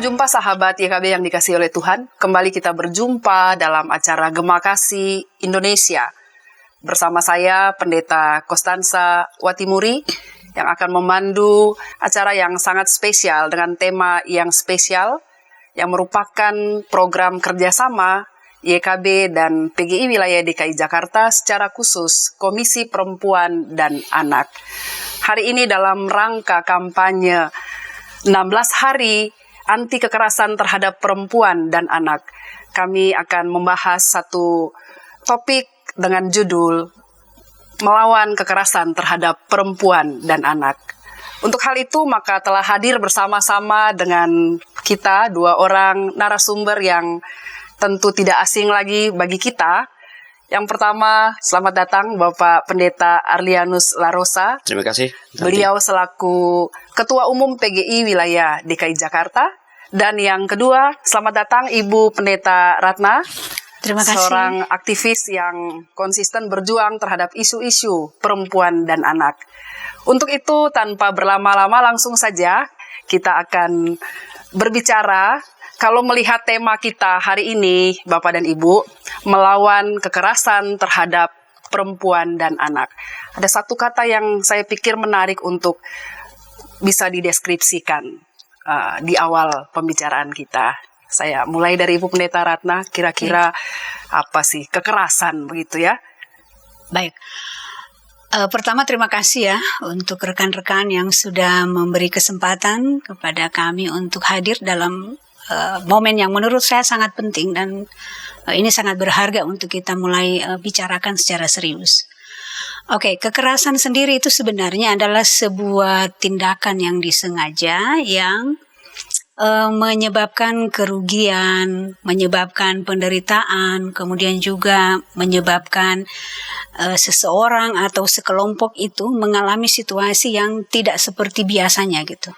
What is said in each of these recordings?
jumpa sahabat YKB yang dikasihi oleh Tuhan. Kembali kita berjumpa dalam acara Gema Kasih Indonesia. Bersama saya Pendeta Kostansa Watimuri yang akan memandu acara yang sangat spesial dengan tema yang spesial yang merupakan program kerjasama YKB dan PGI Wilayah DKI Jakarta secara khusus Komisi Perempuan dan Anak. Hari ini dalam rangka kampanye 16 hari anti kekerasan terhadap perempuan dan anak, kami akan membahas satu topik dengan judul Melawan Kekerasan Terhadap Perempuan dan Anak. Untuk hal itu maka telah hadir bersama-sama dengan kita dua orang narasumber yang tentu tidak asing lagi bagi kita. Yang pertama, selamat datang Bapak Pendeta Arlianus Larosa. Terima kasih. Beliau selaku Ketua Umum PGI Wilayah DKI Jakarta. Dan yang kedua, selamat datang Ibu Pendeta Ratna. Terima kasih. Seorang aktivis yang konsisten berjuang terhadap isu-isu perempuan dan anak. Untuk itu, tanpa berlama-lama langsung saja kita akan berbicara. Kalau melihat tema kita hari ini, Bapak dan Ibu, melawan kekerasan terhadap perempuan dan anak. Ada satu kata yang saya pikir menarik untuk bisa dideskripsikan di awal pembicaraan kita. Saya mulai dari Ibu Pendeta Ratna, kira-kira apa sih kekerasan begitu ya? Baik. Pertama terima kasih ya untuk rekan-rekan yang sudah memberi kesempatan kepada kami untuk hadir dalam momen yang menurut saya sangat penting dan ini sangat berharga untuk kita mulai bicarakan secara serius. Oke, kekerasan sendiri itu sebenarnya adalah sebuah tindakan yang disengaja yang menyebabkan kerugian, menyebabkan penderitaan, kemudian juga menyebabkan seseorang atau sekelompok itu mengalami situasi yang tidak seperti biasanya gitu.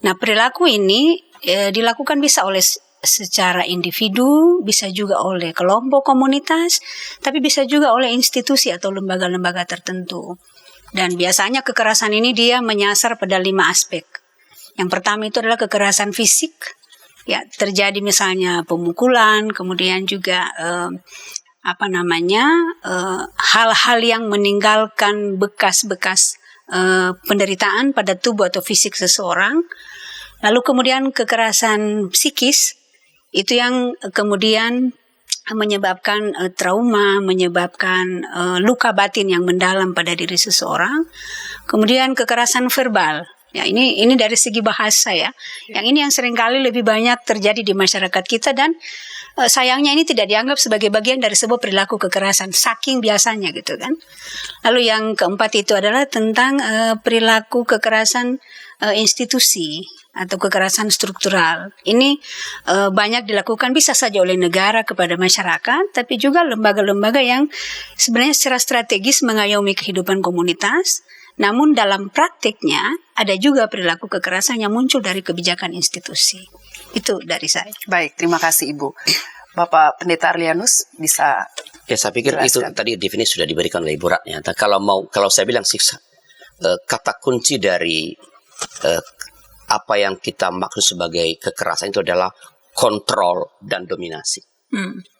Nah, perilaku ini dilakukan bisa oleh secara individu, bisa juga oleh kelompok komunitas, tapi bisa juga oleh institusi atau lembaga-lembaga tertentu. Dan biasanya kekerasan ini dia menyasar pada 5 aspek. Yang pertama itu adalah kekerasan fisik, ya terjadi misalnya pemukulan, kemudian juga hal-hal yang meninggalkan bekas-bekas penderitaan pada tubuh atau fisik seseorang. Lalu kemudian kekerasan psikis, itu yang kemudian menyebabkan trauma, menyebabkan luka batin yang mendalam pada diri seseorang. Kemudian kekerasan verbal, ya ini dari segi bahasa ya. Yang ini yang seringkali lebih banyak terjadi di masyarakat kita dan sayangnya ini tidak dianggap sebagai bagian dari sebuah perilaku kekerasan, saking biasanya gitu kan. Lalu yang keempat itu adalah tentang perilaku kekerasan institusi atau kekerasan struktural. Ini banyak dilakukan bisa saja oleh negara kepada masyarakat, tapi juga lembaga-lembaga yang sebenarnya secara strategis mengayomi kehidupan komunitas. Namun dalam praktiknya ada juga perilaku kekerasan yang muncul dari kebijakan institusi. Itu dari saya. Baik, terima kasih Ibu. Bapak Pendeta Arlianus bisa. Ya, saya pikir jelaskan. Itu tadi definisi sudah diberikan oleh Ibu Ratna. Kalau saya bilang siksa, kata kunci dari apa yang kita maksud sebagai kekerasan itu adalah kontrol dan dominasi.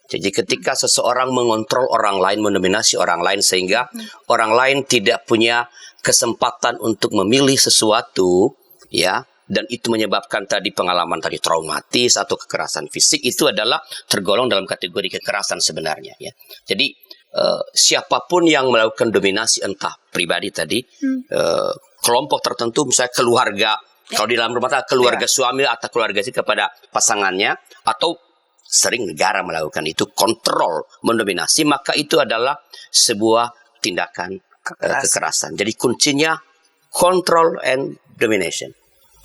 Jadi ketika seseorang mengontrol orang lain, mendominasi orang lain sehingga orang lain tidak punya kesempatan untuk memilih sesuatu, ya, dan itu menyebabkan tadi pengalaman tadi traumatis atau kekerasan fisik, itu adalah tergolong dalam kategori kekerasan sebenarnya, ya. Jadi siapapun yang melakukan dominasi, entah pribadi tadi, kelompok tertentu, misalnya keluarga, kalau di dalam rumah tangga keluarga suami atau keluarga istri kepada pasangannya, atau sering negara melakukan itu, kontrol, mendominasi, maka itu adalah sebuah tindakan kekerasan. Jadi kuncinya control and domination.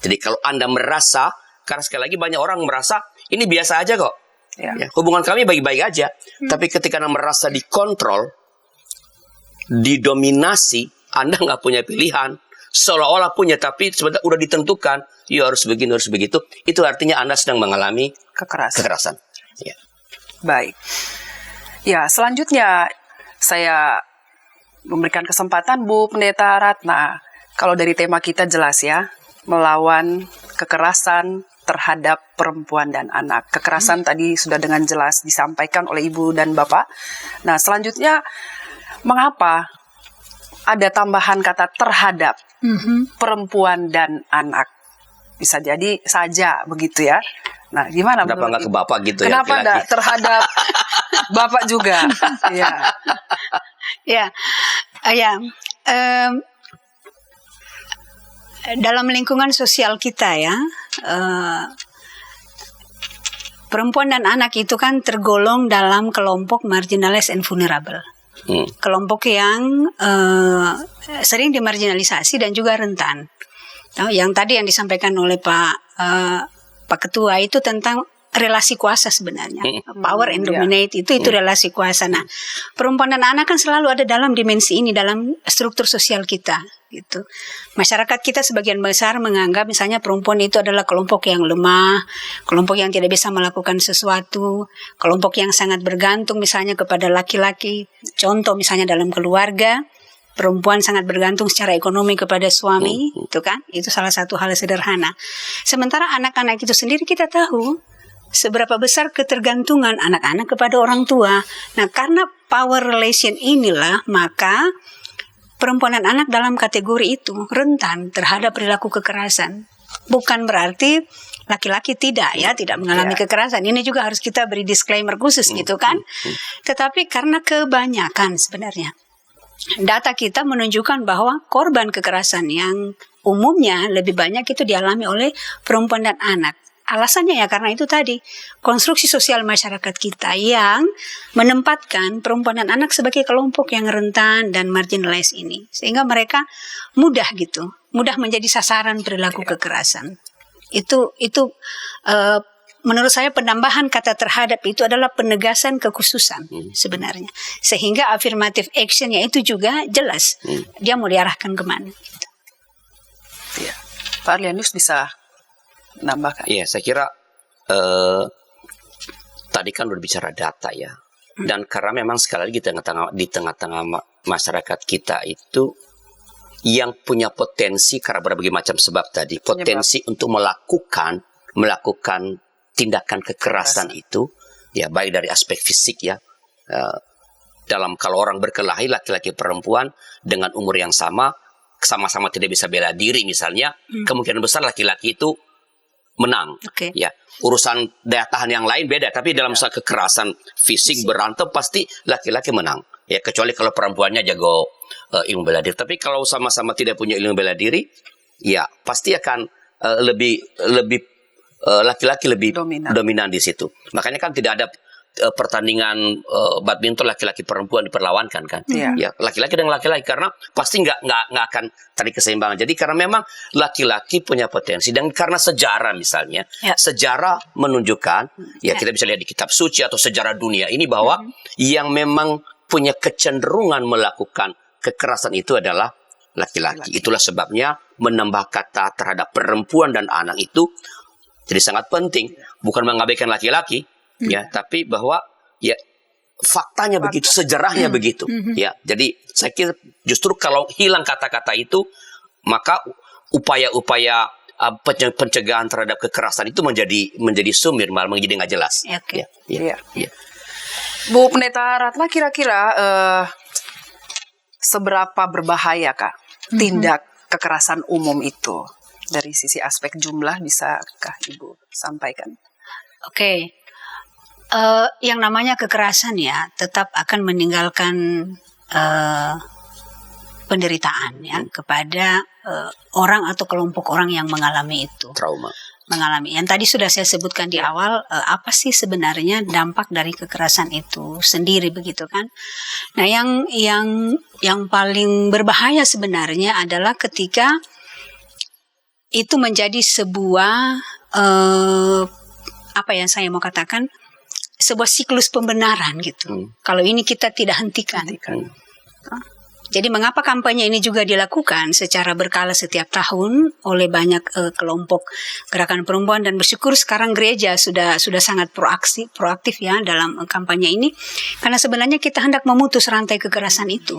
Jadi kalau Anda merasa, karena sekali lagi banyak orang merasa ini biasa aja kok, ya, hubungan kami baik-baik aja. Tapi ketika Anda merasa dikontrol, didominasi, Anda nggak punya pilihan, seolah-olah punya, tapi sebenarnya udah ditentukan, ya harus begini, harus begitu. Itu artinya Anda sedang mengalami kekerasan. Ya. Baik. Ya, selanjutnya saya memberikan kesempatan Bu Pendeta Ratna. Kalau dari tema kita jelas ya, melawan kekerasan terhadap perempuan dan anak. Kekerasan tadi sudah dengan jelas disampaikan oleh Ibu dan Bapak. Nah, selanjutnya mengapa ada tambahan kata terhadap perempuan dan anak? Bisa jadi saja begitu ya. Nah, gimana? Kenapa nggak ke Bapak gitu ya? Kenapa enggak terhadap Bapak juga? Ya. Dalam lingkungan sosial kita ya, perempuan dan anak itu kan tergolong dalam kelompok marginalized and vulnerable. Kelompok yang sering dimarginalisasi dan juga rentan. Yang tadi yang disampaikan oleh Pak Ketua itu tentang relasi kuasa sebenarnya. Power and dominate itu relasi kuasa. Nah, perempuan dan anak kan selalu ada dalam dimensi ini, dalam struktur sosial kita gitu. Masyarakat kita sebagian besar menganggap misalnya perempuan itu adalah kelompok yang lemah, kelompok yang tidak bisa melakukan sesuatu, kelompok yang sangat bergantung misalnya kepada laki-laki. Contoh misalnya dalam keluarga, perempuan sangat bergantung secara ekonomi kepada suami, itu kan? Itu salah satu hal sederhana. Sementara anak-anak itu sendiri kita tahu seberapa besar ketergantungan anak-anak kepada orang tua. Nah, karena power relation inilah, maka perempuan dan anak dalam kategori itu rentan terhadap perilaku kekerasan. Bukan berarti laki-laki tidak mengalami kekerasan. Ini juga harus kita beri disclaimer khusus gitu kan. Tetapi karena kebanyakan sebenarnya data kita menunjukkan bahwa korban kekerasan yang umumnya lebih banyak itu dialami oleh perempuan dan anak. Alasannya ya karena itu tadi, konstruksi sosial masyarakat kita yang menempatkan perempuan dan anak sebagai kelompok yang rentan dan marginalized ini. Sehingga mereka mudah menjadi sasaran perilaku kekerasan. Itu menurut saya penambahan kata terhadap itu adalah penegasan kekhususan sebenarnya. Sehingga affirmative actionnya itu juga jelas. Dia mau diarahkan kemana. Gitu. Ya. Pak Arlianus bisa nambahkan? Iya, saya kira tadi kan udah bicara data ya. Dan karena memang sekali lagi di tengah-tengah masyarakat kita itu yang punya potensi karena berbagai macam sebab tadi, potensi untuk melakukan tindakan kekerasan itu ya, baik dari aspek fisik ya, dalam kalau orang berkelahi laki-laki perempuan dengan umur yang sama-sama tidak bisa bela diri misalnya, kemungkinan besar laki-laki itu menang. Ya, urusan daya tahan yang lain beda, tapi dalam soal kekerasan fisik berantem pasti laki-laki menang. Ya, kecuali kalau perempuannya jago ilmu bela diri. Tapi kalau sama-sama tidak punya ilmu bela diri, ya pasti akan laki-laki lebih dominan di situ. Makanya kan tidak ada pertandingan badminton laki-laki perempuan diperlawankan kan. Ya, laki-laki dan laki-laki karena pasti nggak akan tadi keseimbangan. Jadi karena memang laki-laki punya potensi dan karena sejarah misalnya, sejarah menunjukkan kita bisa lihat di kitab suci atau sejarah dunia ini bahwa yang memang punya kecenderungan melakukan kekerasan itu adalah laki-laki. Itulah sebabnya menambah kata terhadap perempuan dan anak itu jadi sangat penting, bukan mengabaikan laki-laki ya, tapi bahwa ya faktanya begitu, sejarahnya begitu. Ya, jadi saya kira justru kalau hilang kata-kata itu, maka upaya-upaya pencegahan terhadap kekerasan itu menjadi sumir, malah menjadi nggak jelas. Ya. Bu Pendeta Ratna, kira-kira seberapa berbahaya Kak tindak kekerasan umum itu? Dari sisi aspek jumlah bisakah Ibu sampaikan? Yang namanya kekerasan ya tetap akan meninggalkan penderitaan ya kepada orang atau kelompok orang yang mengalami itu. Trauma. Yang tadi sudah saya sebutkan di awal, apa sih sebenarnya dampak dari kekerasan itu sendiri begitu kan? Nah, yang paling berbahaya sebenarnya adalah ketika itu menjadi sebuah apa yang saya mau katakan, sebuah siklus pembenaran gitu. Kalau ini kita tidak hentikan. Jadi mengapa kampanye ini juga dilakukan secara berkala setiap tahun oleh banyak kelompok gerakan perempuan, dan bersyukur sekarang gereja sudah sangat proaktif ya dalam kampanye ini, karena sebenarnya kita hendak memutus rantai kekerasan itu,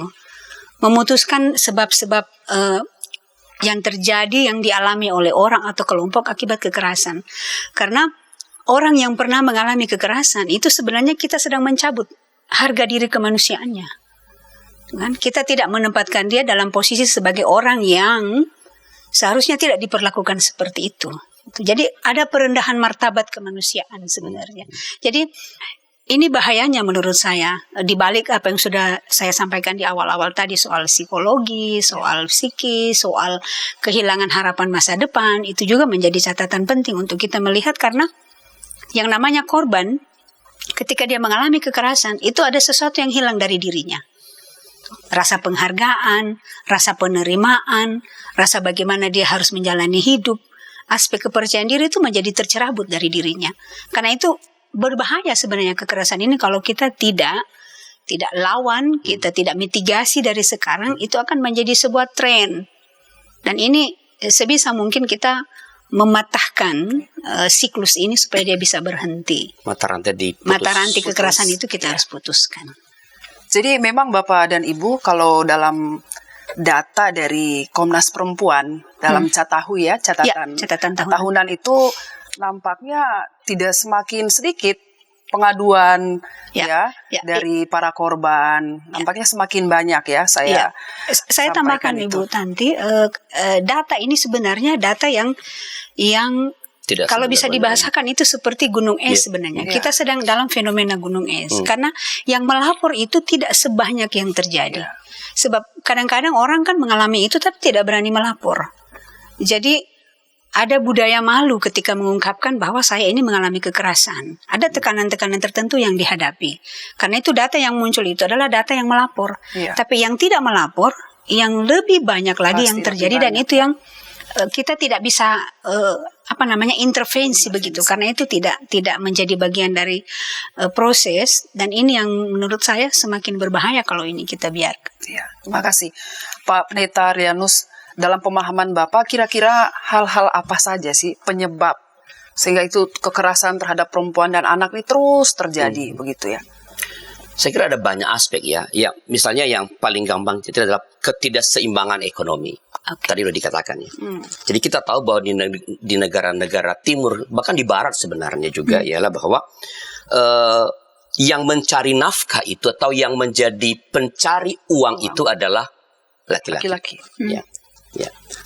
memutuskan sebab-sebab yang terjadi, yang dialami oleh orang atau kelompok akibat kekerasan. Karena orang yang pernah mengalami kekerasan itu sebenarnya kita sedang mencabut harga diri kemanusiaannya. Kan? Kita tidak menempatkan dia dalam posisi sebagai orang yang seharusnya tidak diperlakukan seperti itu. Jadi ada perendahan martabat kemanusiaan sebenarnya. Jadi ini bahayanya menurut saya, di balik apa yang sudah saya sampaikan di awal-awal tadi soal psikologi, soal psikis, soal kehilangan harapan masa depan, itu juga menjadi catatan penting untuk kita melihat, karena yang namanya korban ketika dia mengalami kekerasan itu ada sesuatu yang hilang dari dirinya. Rasa penghargaan, rasa penerimaan, rasa bagaimana dia harus menjalani hidup, aspek kepercayaan diri itu menjadi tercerabut dari dirinya. Karena itu berbahaya sebenarnya kekerasan ini kalau kita tidak lawan, kita tidak mitigasi dari sekarang, itu akan menjadi sebuah tren. Dan ini sebisa mungkin kita mematahkan siklus ini supaya dia bisa berhenti. Mata rantai kekerasan itu kita harus putuskan. Jadi memang Bapak dan Ibu, kalau dalam data dari Komnas Perempuan dalam Catahu ya, catatan tahunan itu nampaknya tidak semakin sedikit pengaduan dari para korban. Nampaknya semakin banyak ya. Saya tambahkan Ibu Tanti, data ini sebenarnya data yang tidak, kalau bisa dibahasakan itu seperti gunung es sebenarnya. Kita sedang dalam fenomena gunung es. Karena yang melapor itu tidak sebanyak yang terjadi. Sebab kadang-kadang orang kan mengalami itu tapi tidak berani melapor. Jadi ada budaya malu ketika mengungkapkan bahwa saya ini mengalami kekerasan. Ada tekanan-tekanan tertentu yang dihadapi. Karena itu data yang muncul itu adalah data yang melapor. Tapi yang tidak melapor, yang lebih banyak lagi yang terjadi, dan itu yang kita tidak bisa intervensi begitu, karena itu tidak menjadi bagian dari proses, dan ini yang menurut saya semakin berbahaya kalau ini kita biarkan. Terima kasih Pak Pendeta Rianus. Dalam pemahaman Bapak, kira-kira hal-hal apa saja sih penyebab sehingga itu kekerasan terhadap perempuan dan anak ini terus terjadi begitu ya? Saya kira ada banyak aspek ya. Ya, misalnya yang paling gampang itu adalah ketidakseimbangan ekonomi. Tadi sudah dikatakan ya. Jadi kita tahu bahwa di negara-negara timur, bahkan di barat sebenarnya juga ialah bahwa yang mencari nafkah itu atau yang menjadi pencari uang itu adalah laki-laki. Ya.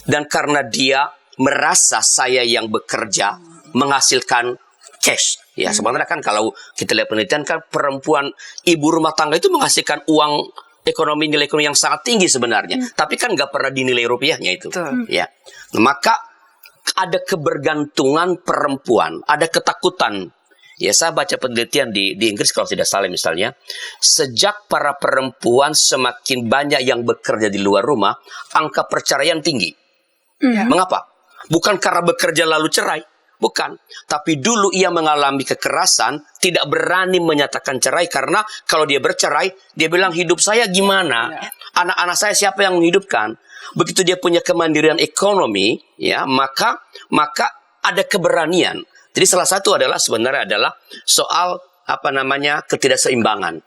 Dan karena dia merasa saya yang bekerja menghasilkan cash. Ya, sebenarnya kan kalau kita lihat penelitian kan perempuan ibu rumah tangga itu menghasilkan uang nilai ekonomi yang sangat tinggi sebenarnya. Tapi kan nggak pernah dinilai rupiahnya itu. Ya. Maka ada kebergantungan perempuan, ada ketakutan. Ya, saya baca penelitian di Inggris kalau tidak salah misalnya, sejak para perempuan semakin banyak yang bekerja di luar rumah, angka perceraian tinggi. Mengapa? Bukan karena bekerja lalu cerai, bukan. Tapi dulu ia mengalami kekerasan, tidak berani menyatakan cerai karena kalau dia bercerai, dia bilang hidup saya gimana? Anak-anak saya siapa yang menghidupkan? Begitu dia punya kemandirian ekonomi, ya, maka ada keberanian. Jadi salah satu sebenarnya adalah soal ketidakseimbangan.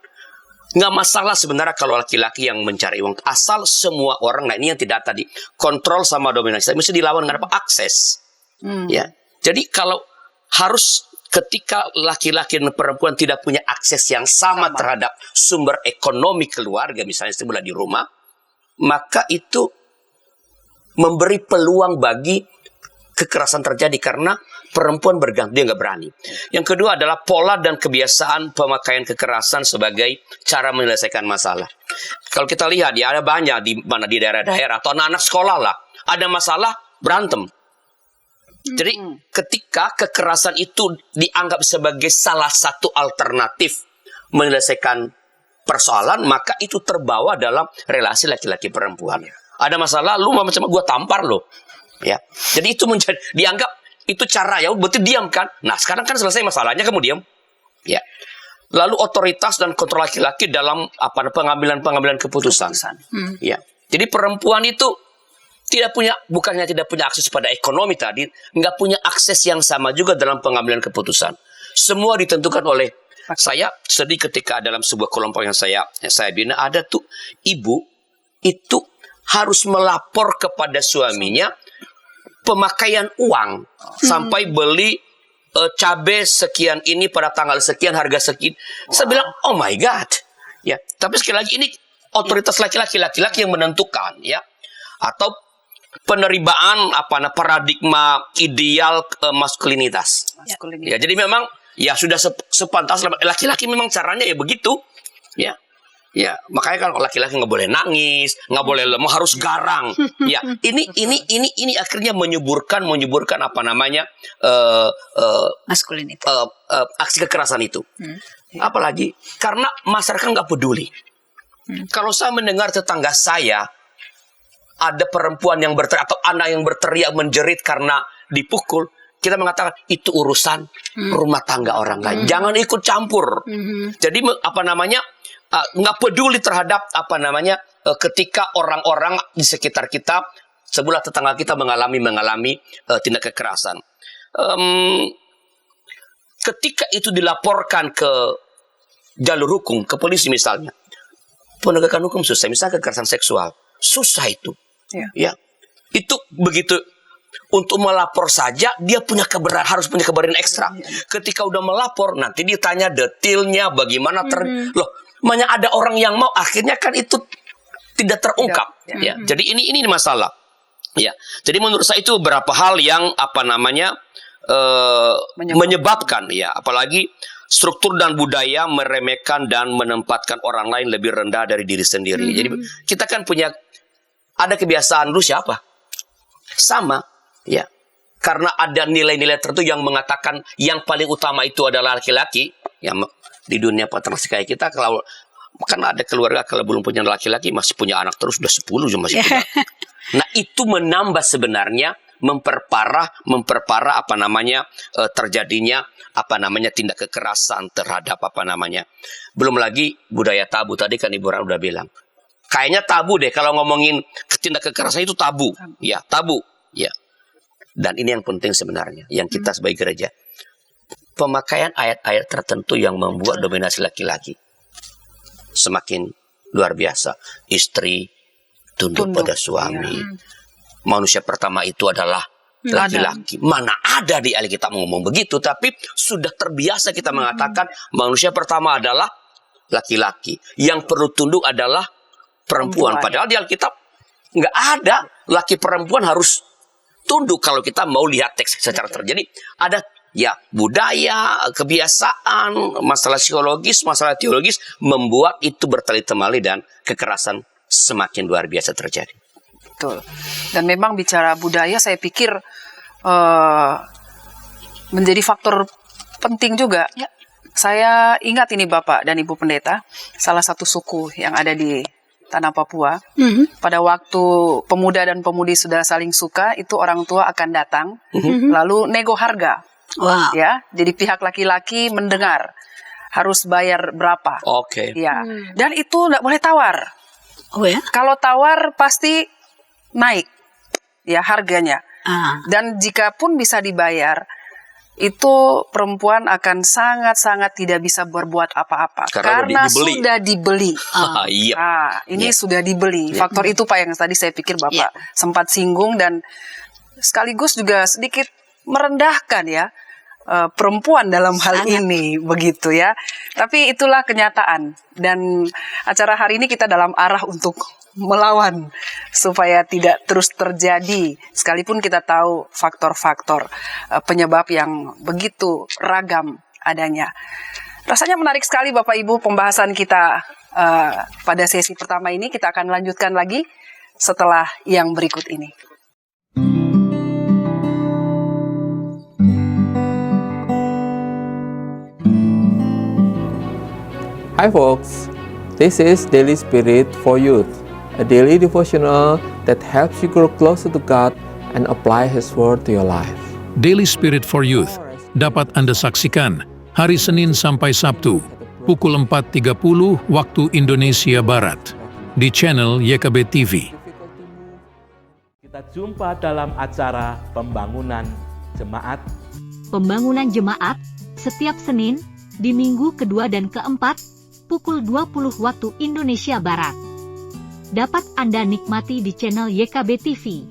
Nggak masalah sebenarnya kalau laki-laki yang mencari uang, asal semua orang, nah ini yang tidak tadi kontrol sama dominasi, mesti dilawan dengan akses. Ya, jadi kalau harus ketika laki-laki dan perempuan tidak punya akses yang sama terhadap sumber ekonomi keluarga, misalnya sebelah di rumah, maka itu memberi peluang bagi kekerasan terjadi karena perempuan bergantung, dia nggak berani. Yang kedua adalah pola dan kebiasaan pemakaian kekerasan sebagai cara menyelesaikan masalah. Kalau kita lihat ya ada banyak di daerah-daerah atau anak-anak sekolah lah, ada masalah berantem. Jadi ketika kekerasan itu dianggap sebagai salah satu alternatif menyelesaikan persoalan, maka itu terbawa dalam relasi laki-laki perempuan. Ada masalah, lu macam gua tampar lo. Ya. Jadi itu dianggap itu cara ya, berarti diam kan? Nah, sekarang kan selesai masalahnya kamu diam. Ya. Lalu otoritas dan kontrol laki-laki dalam pengambilan keputusan. Ya. Jadi perempuan itu bukannya tidak punya akses pada ekonomi tadi, nggak punya akses yang sama juga dalam pengambilan keputusan. Semua ditentukan oleh saya. Sedih ketika dalam sebuah kelompok yang saya bina ada tuh ibu itu harus melapor kepada suaminya pemakaian uang sampai beli cabai sekian ini pada tanggal sekian, harga sekian. Saya bilang, oh my God. Ya, tapi sekali lagi ini otoritas laki-laki yang menentukan, ya. Atau penerimaan paradigma ideal maskulinitas. Ya, jadi memang ya sudah sepantas laki-laki memang caranya ya begitu. Ya. Ya, makanya kan laki-laki nggak boleh nangis, nggak boleh lemah, harus garang. Ya, ini akhirnya menyuburkan maskulinitas, aksi kekerasan itu. Apalagi karena masyarakat nggak peduli. Kalau saya mendengar tetangga saya ada perempuan yang berteriak atau anak yang berteriak menjerit karena dipukul, kita mengatakan itu urusan rumah tangga orang lain. Jangan ikut campur. Jadi nggak peduli terhadap ketika orang-orang di sekitar kita, sebelah tetangga kita mengalami tindak kekerasan. Ketika itu dilaporkan ke jalur hukum, ke polisi misalnya, penegakan hukum susah. Misalnya kekerasan seksual, susah itu. Ya, itu begitu. Untuk melapor saja dia harus punya keberanian ekstra. Ketika udah melapor, nanti ditanya detailnya bagaimana loh. Makanya ada orang yang mau, akhirnya kan itu tidak terungkap. Ya. Jadi ini masalah. Ya. Jadi menurut saya itu beberapa hal yang menyebabkan, ya, apalagi struktur dan budaya meremehkan dan menempatkan orang lain lebih rendah dari diri sendiri. Jadi kita kan ada kebiasaan dulu siapa? Sama, ya. Karena ada nilai-nilai tertentu yang mengatakan yang paling utama itu adalah laki-laki. Ya, di dunia patriarki kayak kita, kalau kan ada keluarga kalau belum punya laki-laki masih punya anak terus udah 10 masih punya. Nah, itu menambah sebenarnya memperparah terjadinya tindak kekerasan terhadap belum lagi budaya tabu. Tadi kan Ibu Ran udah bilang. Kayaknya tabu deh kalau ngomongin tindak kekerasan itu tabu. Ya, tabu. Ya. Dan ini yang penting sebenarnya yang kita sebagai gereja. Pemakaian ayat-ayat tertentu yang membuat dominasi laki-laki semakin luar biasa. Istri tunduk pada suami. Manusia pertama itu adalah laki-laki. Mana ada di Alkitab ngomong begitu, tapi sudah terbiasa kita mengatakan manusia pertama adalah laki-laki. Yang perlu tunduk adalah perempuan. Padahal di Alkitab nggak ada laki perempuan harus tunduk kalau kita mau lihat teks secara terjadi. Ada ya budaya, kebiasaan, masalah psikologis, masalah teologis membuat itu bertali-temali dan kekerasan semakin luar biasa terjadi. Betul. Dan memang bicara budaya saya pikir menjadi faktor penting juga. Ya. Saya ingat ini Bapak dan Ibu Pendeta, salah satu suku yang ada di Tanah Papua. Pada waktu pemuda dan pemudi sudah saling suka, itu orang tua akan datang lalu nego harga. Wow. Ya, jadi pihak laki-laki mendengar harus bayar berapa. Oke. Ya, dan itu nggak boleh tawar. Oh ya? Kalau tawar pasti naik, ya harganya. Dan jika pun bisa dibayar, itu perempuan akan sangat-sangat tidak bisa berbuat apa-apa karena sudah dibeli. Ini sudah dibeli. Faktor itu Pak yang tadi saya pikir Bapak sempat singgung dan sekaligus juga sedikit merendahkan ya perempuan dalam hal ini begitu ya. Tapi itulah kenyataan dan acara hari ini kita dalam arah untuk melawan supaya tidak terus terjadi sekalipun kita tahu faktor-faktor penyebab yang begitu ragam adanya. Rasanya menarik sekali Bapak Ibu pembahasan kita pada sesi pertama ini. Kita akan lanjutkan lagi setelah yang berikut ini. Hi folks, this is Daily Spirit for Youth, a daily devotional that helps you grow closer to God and apply His Word to your life. Daily Spirit for Youth dapat Anda saksikan hari Senin sampai Sabtu, pukul 4.30 waktu Indonesia Barat, di channel YKB TV. Kita jumpa dalam acara Pembangunan Jemaat. Pembangunan Jemaat setiap Senin di minggu kedua dan keempat, pukul 20 waktu Indonesia Barat. dapat Anda nikmati di channel YKB TV.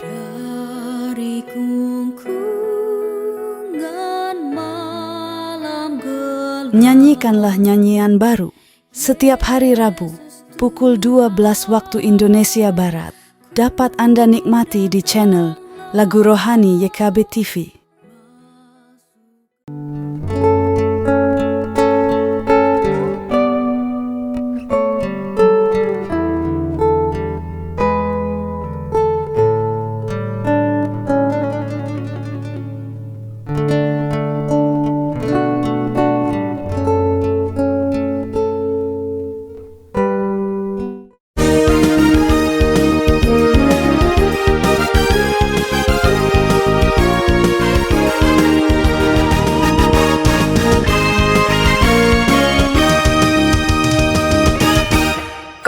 Dari gungkungan malam gelap. Nyanyikanlah nyanyian baru setiap hari Rabu pukul 12 waktu Indonesia Barat. Dapat Anda nikmati di channel Lagu Rohani YKB TV.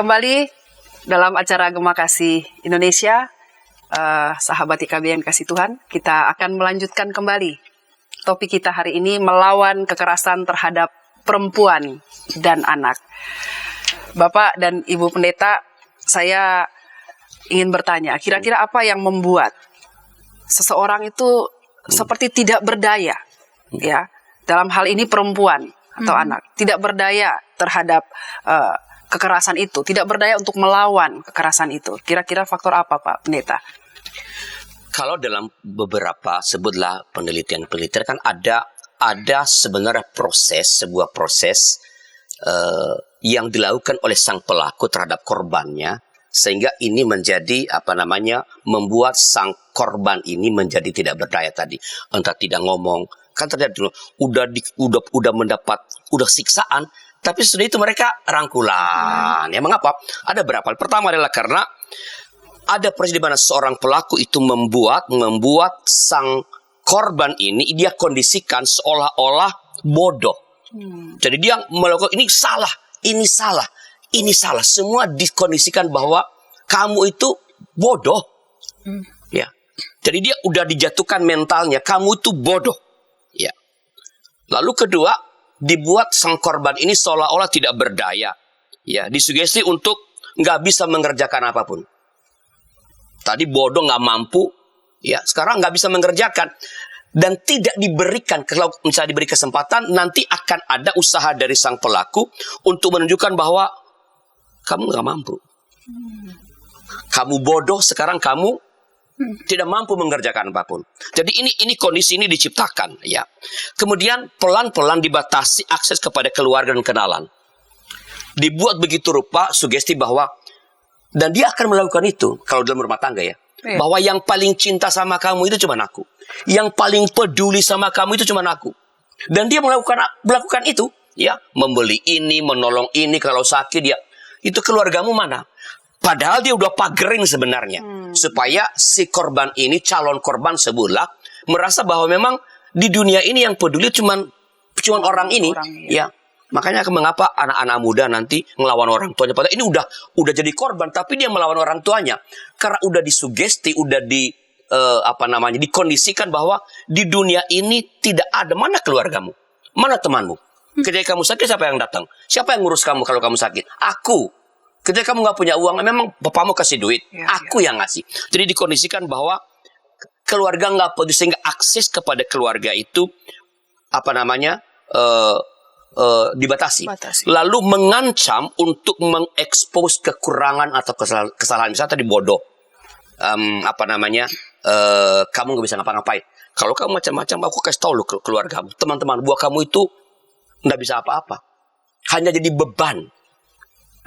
Kembali dalam acara Gema Kasih Indonesia, sahabat IKB yang kasih Tuhan, kita akan melanjutkan kembali topik kita hari ini, melawan kekerasan terhadap perempuan dan anak. Bapak dan Ibu Pendeta, saya ingin bertanya, kira-kira apa yang membuat seseorang itu seperti tidak berdaya, ya, dalam hal ini perempuan atau anak, tidak berdaya terhadap kekerasan itu, tidak berdaya untuk melawan kekerasan itu. Kira-kira faktor apa, Pak Pendeta? Kalau dalam beberapa, sebutlah penelitian-penelitian, kan ada sebenarnya sebuah proses yang dilakukan oleh sang pelaku terhadap korbannya, sehingga ini menjadi membuat sang korban ini menjadi tidak berdaya tadi. Entah tidak ngomong, kan terjadi dulu udah mendapat siksaan. Tapi setelah itu mereka rangkulan. Ya, mengapa? Ada berapa? Pertama adalah karena ada proses di mana seorang pelaku itu membuat sang korban ini dia kondisikan seolah-olah bodoh. Jadi dia melakukan ini salah. Semua dikondisikan bahwa kamu itu bodoh. Ya. Jadi dia udah dijatuhkan mentalnya, kamu itu bodoh. Ya. Lalu kedua, dibuat sang korban ini seolah-olah tidak berdaya, ya, disugesti untuk nggak bisa mengerjakan apapun. Tadi bodoh, nggak mampu, ya, sekarang nggak bisa mengerjakan dan tidak diberikan. Kalau misalnya diberi kesempatan, nanti akan ada usaha dari sang pelaku untuk menunjukkan bahwa kamu nggak mampu, kamu bodoh, sekarang kamu tidak mampu mengerjakan apapun. Jadi ini kondisi ini diciptakan, ya. Kemudian pelan-pelan dibatasi akses kepada keluarga dan kenalan. Dibuat begitu rupa sugesti bahwa, dan dia akan melakukan itu kalau dalam rumah tangga, ya. Bahwa yang paling cinta sama kamu itu cuma aku. Yang paling peduli sama kamu itu cuma aku. Dan dia melakukan itu, ya. Membeli ini, menolong ini, kalau sakit dia. Itu keluargamu mana? Padahal dia udah pagerin sebenarnya. Supaya si korban ini, calon korban sebelah, merasa bahwa memang di dunia ini yang peduli cuman orang ini. Ya. Makanya mengapa anak-anak muda nanti ngelawan orang tuanya. Padahal ini udah jadi korban, tapi dia melawan orang tuanya. Karena udah disugesti, udah dikondisikan bahwa di dunia ini tidak ada. Mana keluargamu? Mana temanmu? Ketika kamu sakit, siapa yang datang? Siapa yang ngurus kamu kalau kamu sakit? Aku. Ketika kamu nggak punya uang, memang bapakmu kasih duit, aku yang ngasih. Jadi dikondisikan bahwa keluarga nggak peduli, sehingga akses kepada keluarga itu dibatasi. Lalu mengancam untuk mengekspos kekurangan atau kesalahan. Misalnya tadi bodoh, kamu nggak bisa ngapa-ngapain. Kalau kamu macam-macam, aku kasih tahu lu keluargamu, teman-teman, buat kamu itu nggak bisa apa-apa, hanya jadi beban.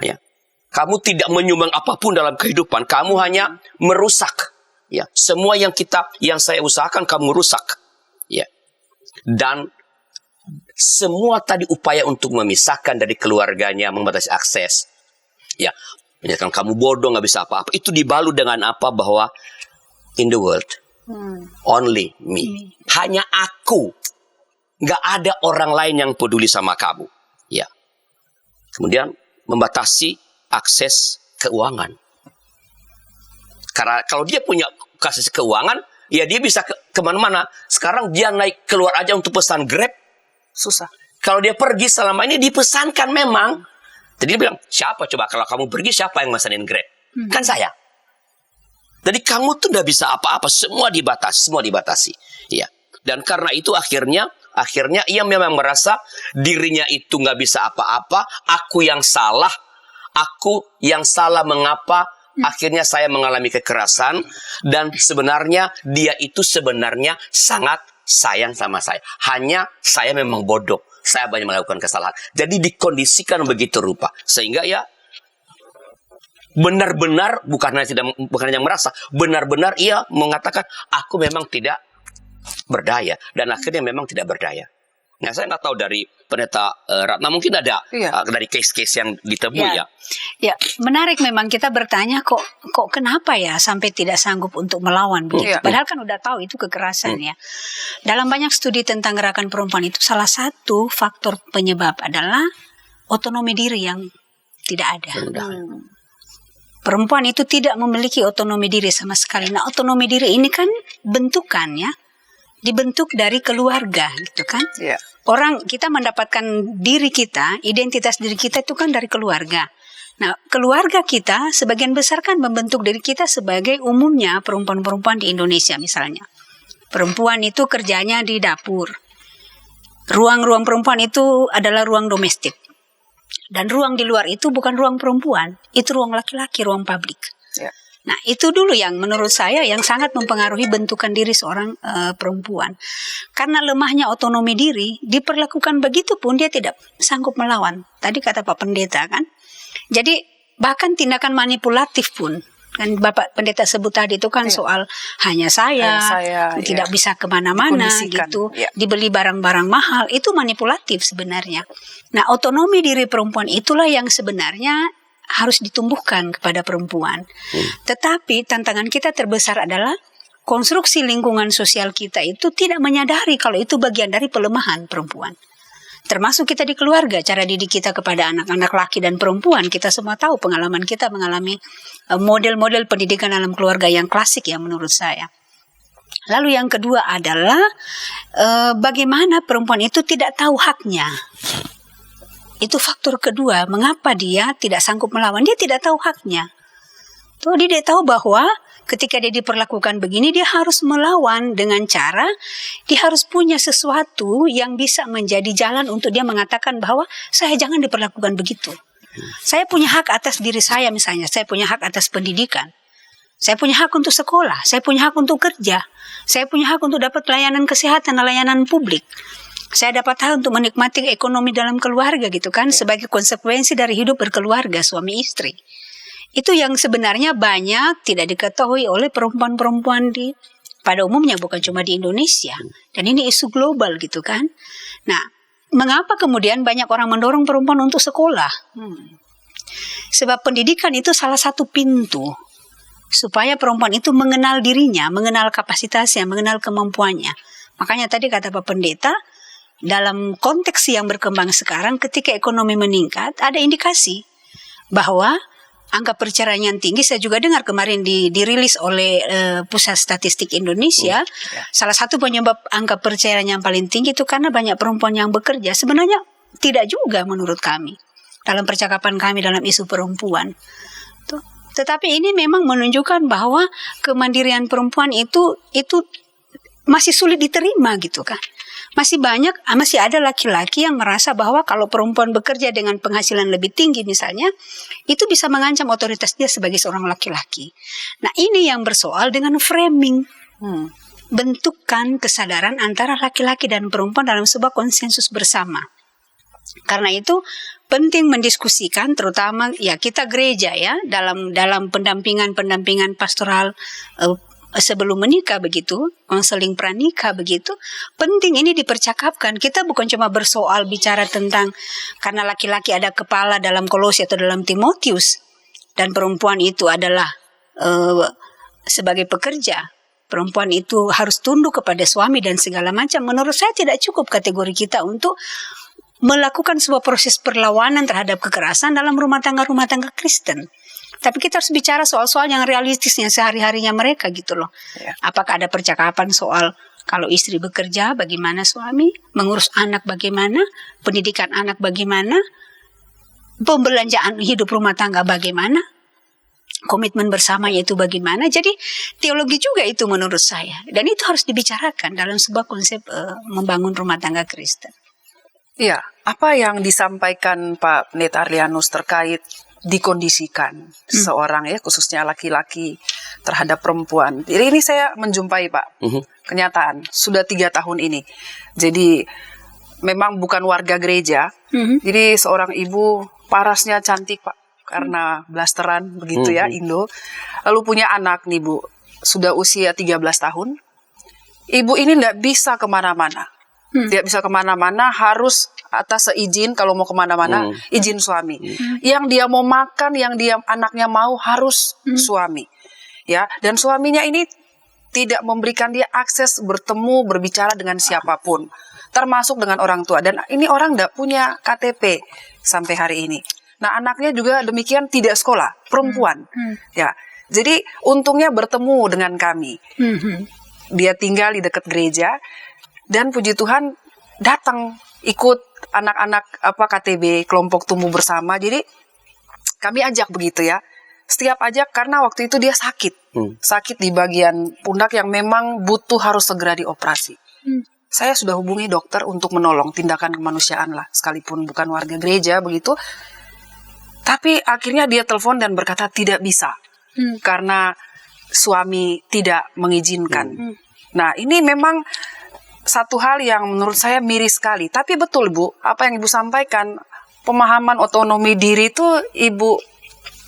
Ya. Kamu tidak menyumbang apapun dalam kehidupan. Kamu hanya merusak. Ya, semua yang saya usahakan kamu rusak. Ya. Dan semua tadi upaya untuk memisahkan dari keluarganya, membatasi akses. Ya, menyatakan kamu bodoh, nggak bisa apa-apa. Itu dibalut dengan apa? Bahwa in the world only me. Hanya aku. Nggak ada orang lain yang peduli sama kamu. Ya. Kemudian membatasi akses keuangan. Karena kalau dia punya akses keuangan, ya dia bisa kemana-mana. Sekarang dia naik keluar aja untuk pesan Grab, susah. Kalau dia pergi selama ini dipesankan memang, Jadi dia bilang, siapa coba kalau kamu pergi siapa yang mesenin Grab? Kan saya. Jadi kamu tuh nggak bisa apa-apa, semua dibatasi. Ya. Dan karena itu akhirnya ia memang merasa dirinya itu nggak bisa apa-apa, aku yang salah mengapa akhirnya saya mengalami kekerasan, dan sebenarnya dia itu sebenarnya sangat sayang sama saya. Hanya saya memang bodoh, saya banyak melakukan kesalahan. Jadi dikondisikan begitu rupa sehingga ya benar-benar bukan hanya merasa, benar-benar ia mengatakan aku memang tidak berdaya, dan akhirnya memang tidak berdaya. Nah, saya nggak tahu dari Pendeta Ratna, mungkin ada dari case-case yang ditemui ya. Ya, menarik memang kita bertanya kok kenapa ya sampai tidak sanggup untuk melawan begitu. Padahal kan udah tahu itu kekerasan ya. Dalam banyak studi tentang gerakan perempuan itu salah satu faktor penyebab adalah otonomi diri yang tidak ada. Perempuan itu tidak memiliki otonomi diri sama sekali. Nah, otonomi diri ini kan bentukannya dibentuk dari keluarga, gitu kan? Orang kita mendapatkan diri kita, identitas diri kita itu kan dari keluarga. Nah, keluarga kita sebagian besar kan membentuk diri kita sebagai umumnya perempuan-perempuan di Indonesia misalnya. Perempuan itu kerjanya di dapur. Ruang-ruang perempuan itu adalah ruang domestik. Dan ruang di luar itu bukan ruang perempuan, itu ruang laki-laki, ruang publik. Nah, itu dulu yang menurut saya yang sangat mempengaruhi bentukan diri seorang perempuan. Karena lemahnya otonomi diri, diperlakukan begitu pun dia tidak sanggup melawan. Tadi kata Pak Pendeta kan. Jadi bahkan tindakan manipulatif pun, kan Bapak Pendeta sebut tadi itu kan soal hanya saya tidak bisa kemana-mana gitu, dibeli barang-barang mahal, itu manipulatif sebenarnya. Nah, otonomi diri perempuan itulah yang sebenarnya harus ditumbuhkan kepada perempuan. Tetapi tantangan kita terbesar adalah konstruksi lingkungan sosial kita itu tidak menyadari kalau itu bagian dari pelemahan perempuan. Termasuk kita di keluarga, cara didik kita kepada anak-anak laki dan perempuan. Kita semua tahu pengalaman kita mengalami model-model pendidikan dalam keluarga yang klasik ya menurut saya. Lalu yang kedua adalah bagaimana perempuan itu tidak tahu haknya. Itu faktor kedua, mengapa dia tidak sanggup melawan, dia tidak tahu haknya. Dia tidak tahu bahwa ketika dia diperlakukan begini, dia harus melawan dengan cara, dia harus punya sesuatu yang bisa menjadi jalan untuk dia mengatakan bahwa saya jangan diperlakukan begitu. Saya punya hak atas diri saya misalnya, saya punya hak atas pendidikan. Saya punya hak untuk sekolah, saya punya hak untuk kerja, saya punya hak untuk dapat layanan kesehatan, layanan publik. Saya dapat hak untuk menikmati ekonomi dalam keluarga gitu kan, sebagai konsekuensi dari hidup berkeluarga suami istri. Itu yang sebenarnya banyak tidak diketahui oleh perempuan-perempuan pada umumnya, bukan cuma di Indonesia. Dan ini isu global gitu kan. Nah, mengapa kemudian banyak orang mendorong perempuan untuk sekolah? Sebab pendidikan itu salah satu pintu supaya perempuan itu mengenal dirinya, mengenal kapasitasnya, mengenal kemampuannya. Makanya tadi kata Pak Pendeta, dalam konteks yang berkembang sekarang, ketika ekonomi meningkat, ada indikasi bahwa angka perceraian yang tinggi. Saya juga dengar kemarin dirilis oleh Pusat Statistik Indonesia, salah satu penyebab angka perceraian yang paling tinggi itu karena banyak perempuan yang bekerja. Sebenarnya tidak juga menurut kami, dalam percakapan kami dalam isu perempuan. Tetapi ini memang menunjukkan bahwa kemandirian perempuan itu masih sulit diterima gitu kan. Masih ada laki-laki yang merasa bahwa kalau perempuan bekerja dengan penghasilan lebih tinggi misalnya, itu bisa mengancam otoritas dia sebagai seorang laki-laki. Nah, ini yang bersoal dengan framing. Bentukan kesadaran antara laki-laki dan perempuan dalam sebuah konsensus bersama. Karena itu penting mendiskusikan, terutama ya kita gereja ya, dalam pendampingan pastoral sebelum menikah begitu, konseling pranikah begitu, penting ini dipercakapkan. Kita bukan cuma bersoal bicara tentang karena laki-laki ada kepala dalam Kolose atau dalam Timotius dan perempuan itu adalah sebagai pekerja, perempuan itu harus tunduk kepada suami dan segala macam. Menurut saya tidak cukup kategori kita untuk melakukan sebuah proses perlawanan terhadap kekerasan dalam rumah tangga Kristen. Tapi kita harus bicara soal-soal yang realistisnya sehari-harinya mereka gitu loh. Apakah ada percakapan soal kalau istri bekerja bagaimana suami, mengurus anak bagaimana, pendidikan anak bagaimana. pembelanjaan hidup rumah tangga bagaimana, komitmen bersamanya itu bagaimana. Jadi teologi juga itu menurut saya, dan itu harus dibicarakan dalam sebuah konsep membangun rumah tangga Kristen. Iya, apa yang disampaikan Pak Pendeta Arlianus terkait dikondisikan seorang ya, khususnya laki-laki terhadap perempuan. Jadi ini saya menjumpai Pak, kenyataan sudah 3 tahun ini. Jadi memang bukan warga gereja, jadi seorang ibu parasnya cantik Pak, karena blasteran begitu ya, Indo. Lalu punya anak nih Bu, sudah usia 13 tahun. Ibu ini tidak bisa kemana-mana. Tidak bisa kemana-mana, harus atas seizin kalau mau kemana-mana, izin suami. Yang dia mau makan, yang dia anaknya mau harus suami. Ya, dan suaminya ini tidak memberikan dia akses bertemu, berbicara dengan siapapun, termasuk dengan orang tua. Dan ini orang tidak punya KTP sampai hari ini. Nah, anaknya juga demikian, tidak sekolah, perempuan. Ya, jadi untungnya bertemu dengan kami. Dia tinggal di dekat gereja, dan puji Tuhan datang ikut anak-anak KTB, kelompok tumbuh bersama. Jadi kami ajak begitu ya. Setiap ajak karena waktu itu dia sakit. Sakit di bagian pundak yang memang butuh harus segera dioperasi. Saya sudah hubungi dokter untuk menolong, tindakan kemanusiaan lah, sekalipun bukan warga gereja begitu. Tapi akhirnya dia telepon dan berkata tidak bisa. Karena suami tidak mengizinkan. Nah, ini memang satu hal yang menurut saya miris sekali. Tapi betul Bu, apa yang Ibu sampaikan, pemahaman otonomi diri itu Ibu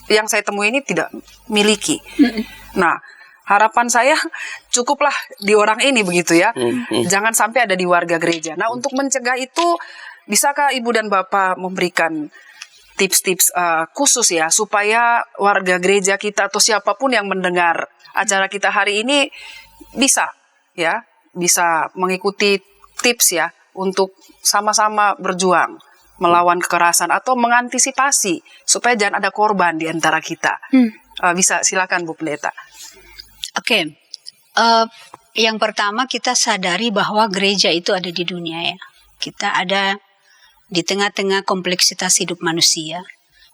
yang saya temui ini tidak miliki. Nah, harapan saya cukuplah di orang ini begitu ya. Jangan sampai ada di warga gereja. Nah, untuk mencegah itu, bisakah Ibu dan Bapak memberikan tips-tips khusus ya, supaya warga gereja kita atau siapapun yang mendengar acara kita hari ini bisa mengikuti tips ya, untuk sama-sama berjuang melawan kekerasan atau mengantisipasi supaya jangan ada korban di antara kita. Bisa, silakan Bu Pendeta. Oke. Yang pertama, kita sadari bahwa gereja itu ada di dunia ya. Kita ada di tengah-tengah kompleksitas hidup manusia,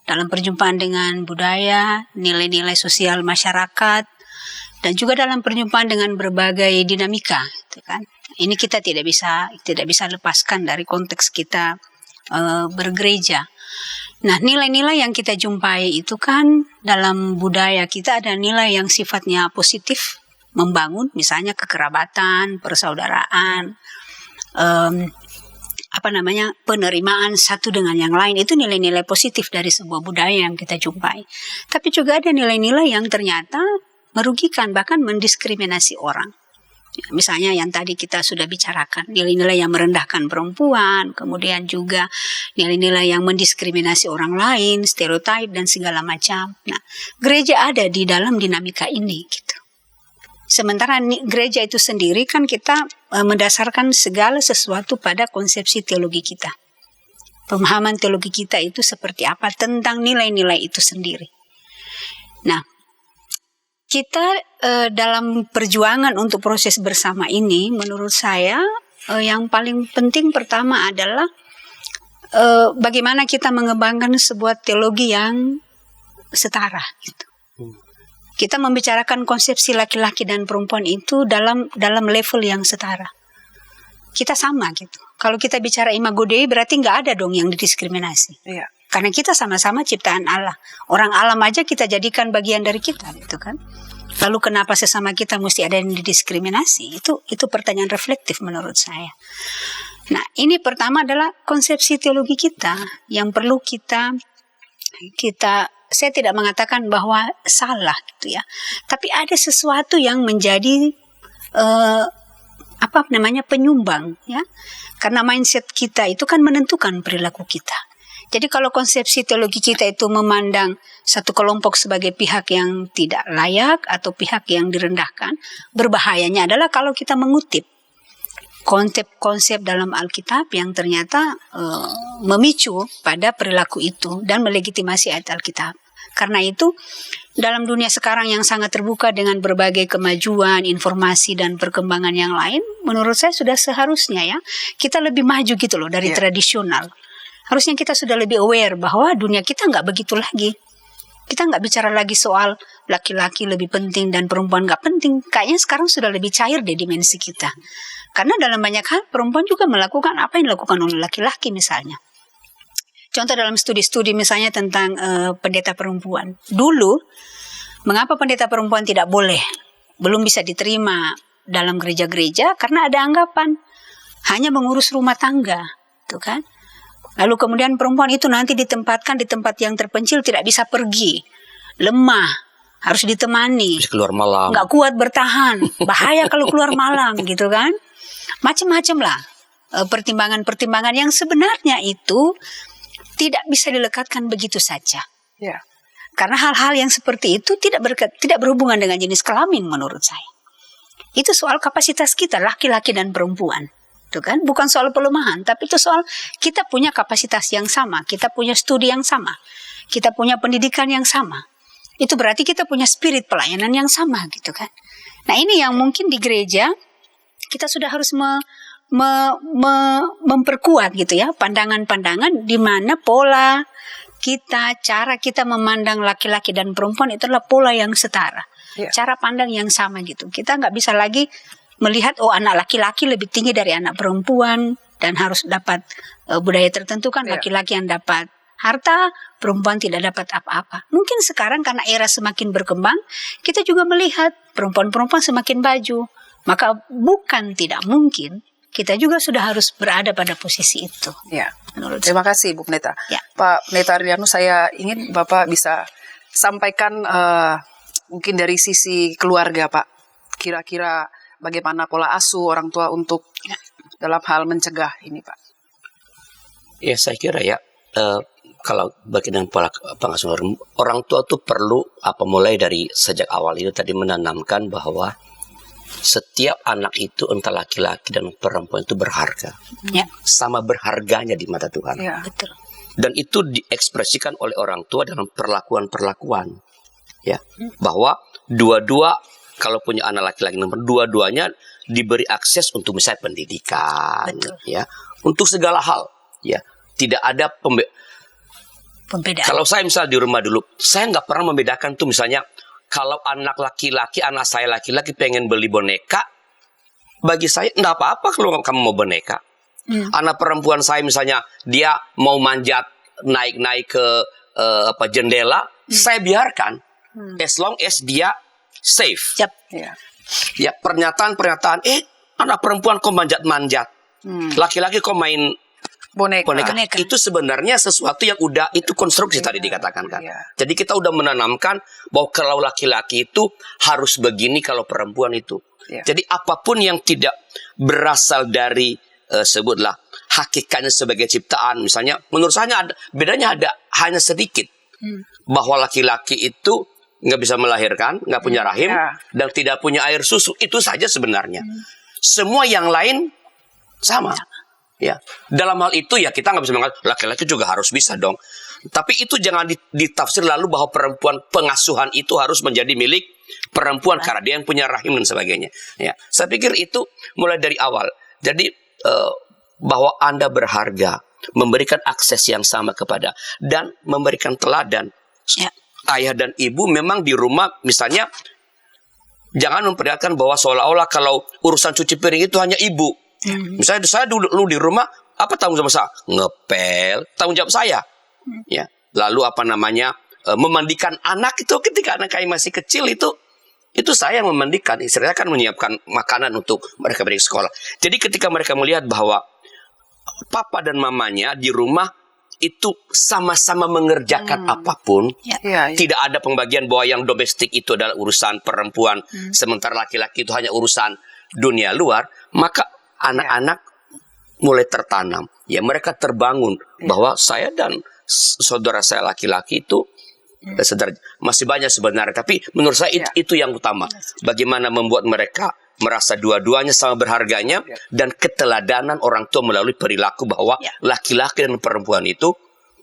dalam perjumpaan dengan budaya, nilai-nilai sosial masyarakat, dan juga dalam perjumpaan dengan berbagai dinamika, gitu kan. Ini kita tidak bisa lepaskan dari konteks kita bergereja. Nah, nilai-nilai yang kita jumpai itu kan dalam budaya kita ada nilai yang sifatnya positif, membangun, misalnya kekerabatan, persaudaraan, penerimaan satu dengan yang lain. Itu nilai-nilai positif dari sebuah budaya yang kita jumpai. Tapi juga ada nilai-nilai yang ternyata merugikan, bahkan mendiskriminasi orang. Misalnya yang tadi kita sudah bicarakan, nilai-nilai yang merendahkan perempuan, kemudian juga nilai-nilai yang mendiskriminasi orang lain, stereotip dan segala macam. Nah, gereja ada di dalam dinamika ini gitu. Sementara gereja itu sendiri kan kita mendasarkan segala sesuatu pada konsepsi teologi kita. Pemahaman teologi kita itu seperti apa tentang nilai-nilai itu sendiri. Nah, kita dalam perjuangan untuk proses bersama ini, menurut saya yang paling penting pertama adalah bagaimana kita mengembangkan sebuah teologi yang setara. Gitu. Kita membicarakan konsepsi laki-laki dan perempuan itu dalam level yang setara. Kita sama gitu. Kalau kita bicara imago Dei berarti nggak ada dong yang didiskriminasi. Iya. Karena kita sama-sama ciptaan Allah. Orang alam aja kita jadikan bagian dari kita, gitu kan. Lalu kenapa sesama kita mesti ada yang didiskriminasi? Itu pertanyaan reflektif menurut saya. Nah, ini pertama adalah konsepsi teologi kita yang perlu kita saya tidak mengatakan bahwa salah gitu ya. Tapi ada sesuatu yang menjadi penyumbang ya. Karena mindset kita itu kan menentukan perilaku kita. Jadi kalau konsepsi teologi kita itu memandang satu kelompok sebagai pihak yang tidak layak atau pihak yang direndahkan, berbahayanya adalah kalau kita mengutip konsep-konsep dalam Alkitab yang ternyata memicu pada perilaku itu dan melegitimasi ayat Alkitab. Karena itu dalam dunia sekarang yang sangat terbuka dengan berbagai kemajuan, informasi dan perkembangan yang lain, menurut saya sudah seharusnya ya kita lebih maju gitu loh dari tradisional. Harusnya kita sudah lebih aware bahwa dunia kita nggak begitu lagi. Kita nggak bicara lagi soal laki-laki lebih penting dan perempuan nggak penting. Kayaknya sekarang sudah lebih cair deh dimensi kita. Karena dalam banyak hal perempuan juga melakukan apa yang dilakukan oleh laki-laki misalnya. Contoh dalam studi-studi misalnya tentang pendeta perempuan. Dulu, mengapa pendeta perempuan tidak boleh, belum bisa diterima dalam gereja-gereja? Karena ada anggapan hanya mengurus rumah tangga, tuh kan? Lalu kemudian perempuan itu nanti ditempatkan di tempat yang terpencil, tidak bisa pergi, lemah, harus ditemani, bisa keluar malam, nggak kuat bertahan, bahaya kalau keluar malam, gitu kan? Macam-macam lah pertimbangan-pertimbangan yang sebenarnya itu tidak bisa dilekatkan begitu saja. Ya. Karena hal-hal yang seperti itu tidak berhubungan dengan jenis kelamin menurut saya. Itu soal kapasitas kita, laki-laki dan perempuan. Itu kan bukan soal pelemahan, tapi itu soal kita punya kapasitas yang sama, kita punya studi yang sama, kita punya pendidikan yang sama. Itu berarti kita punya spirit pelayanan yang sama gitu kan. Nah ini yang mungkin di gereja kita sudah harus memperkuat gitu ya, pandangan-pandangan di mana pola kita, cara kita memandang laki-laki dan perempuan itu adalah pola yang setara, cara pandang yang sama gitu. Kita nggak bisa lagi melihat anak laki-laki lebih tinggi dari anak perempuan dan harus dapat budaya tertentu kan, laki-laki yang dapat harta, perempuan tidak dapat apa-apa. Mungkin sekarang karena era semakin berkembang, kita juga melihat perempuan-perempuan semakin baju. Maka bukan tidak mungkin kita juga sudah harus berada pada posisi itu. Ya. Terima kasih Bu Pendeta. Ya. Pak Pendeta Ardianus, saya ingin Bapak bisa sampaikan mungkin dari sisi keluarga Pak. Kira-kira bagaimana pola asuh orang tua untuk dalam hal mencegah ini Pak? Ya saya kira ya kalau bagian pola pengasuhan orang tua tuh perlu mulai dari sejak awal itu tadi menanamkan bahwa setiap anak itu entah laki-laki dan perempuan itu berharga, sama berharganya di mata Tuhan. Ya, betul. Dan itu diekspresikan oleh orang tua dalam perlakuan-perlakuan, ya, bahwa dua-dua kalau punya anak laki-laki, dua-duanya diberi akses untuk misalnya pendidikan, ya, untuk segala hal, ya, tidak ada pembedaan. Kalau saya misalnya di rumah dulu, saya nggak pernah membedakan tuh misalnya. Kalau anak laki-laki, anak saya laki-laki pengen beli boneka, bagi saya enggak apa-apa kalau kamu mau boneka. Anak perempuan saya misalnya dia mau manjat naik-naik ke jendela, saya biarkan, as long as dia safe. Ya pernyataan-pernyataan, anak perempuan kok manjat-manjat, laki-laki kok main boneka. Itu sebenarnya sesuatu yang udah itu konstruksi tadi dikatakan kan. Jadi kita udah menanamkan bahwa kalau laki-laki itu harus begini, kalau perempuan itu. Jadi apapun yang tidak berasal dari sebutlah hakikatnya sebagai ciptaan, misalnya menurut saya bedanya hanya sedikit, bahwa laki-laki itu nggak bisa melahirkan, nggak punya rahim, dan tidak punya air susu, itu saja sebenarnya. Semua yang lain sama. Ya, dalam hal itu ya kita nggak bisa mengatakan laki-laki juga harus bisa dong. Tapi itu jangan ditafsir lalu bahwa perempuan pengasuhan itu harus menjadi milik perempuan karena dia yang punya rahim dan sebagainya. Ya, saya pikir itu mulai dari awal. Jadi bahwa Anda berharga, memberikan akses yang sama kepada dan memberikan teladan. Ayah dan ibu memang di rumah misalnya jangan memperlihatkan bahwa seolah-olah kalau urusan cuci piring itu hanya ibu. Misalnya saya dulu di rumah, apa tanggung jawab saya? Ngepel, tanggung jawab saya. Ya. Lalu memandikan anak itu ketika anak kami masih kecil itu saya yang memandikan. Saya kan menyiapkan makanan untuk mereka pergi sekolah. Jadi ketika mereka melihat bahwa papa dan mamanya di rumah itu sama-sama mengerjakan apapun, tidak ada pembagian bahwa yang domestik itu adalah urusan perempuan, sementara laki-laki itu hanya urusan dunia luar, maka anak-anak mulai tertanam, ya mereka terbangun bahwa saya dan saudara saya laki-laki itu masih banyak sebenarnya, tapi menurut saya itu yang utama. Bagaimana membuat mereka merasa dua-duanya sama berharganya dan keteladanan orang tua melalui perilaku bahwa laki-laki dan perempuan itu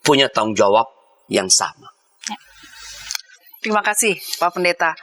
punya tanggung jawab yang sama. Terima kasih Pak Pendeta.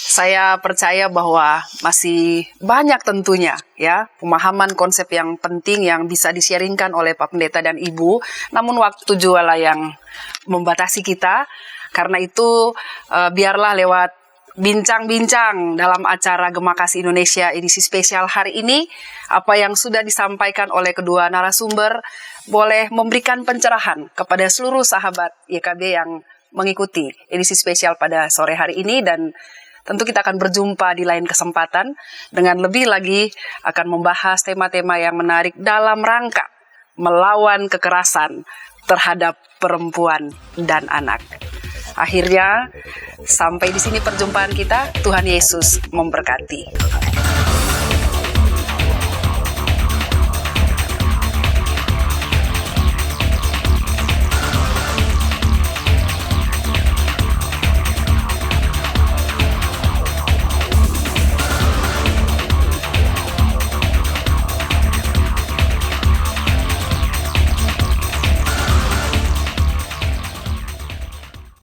Saya percaya bahwa masih banyak tentunya ya pemahaman konsep yang penting yang bisa di-sharingkan oleh Pak Pendeta dan Ibu. Namun waktu juga yang membatasi kita. Karena itu biarlah lewat bincang-bincang dalam acara Gema Kasih Indonesia edisi spesial hari ini, apa yang sudah disampaikan oleh kedua narasumber boleh memberikan pencerahan kepada seluruh sahabat YKB yang mengikuti edisi spesial pada sore hari ini, dan tentu kita akan berjumpa di lain kesempatan dengan lebih lagi akan membahas tema-tema yang menarik dalam rangka melawan kekerasan terhadap perempuan dan anak. Akhirnya, sampai di sini perjumpaan kita. Tuhan Yesus memberkati.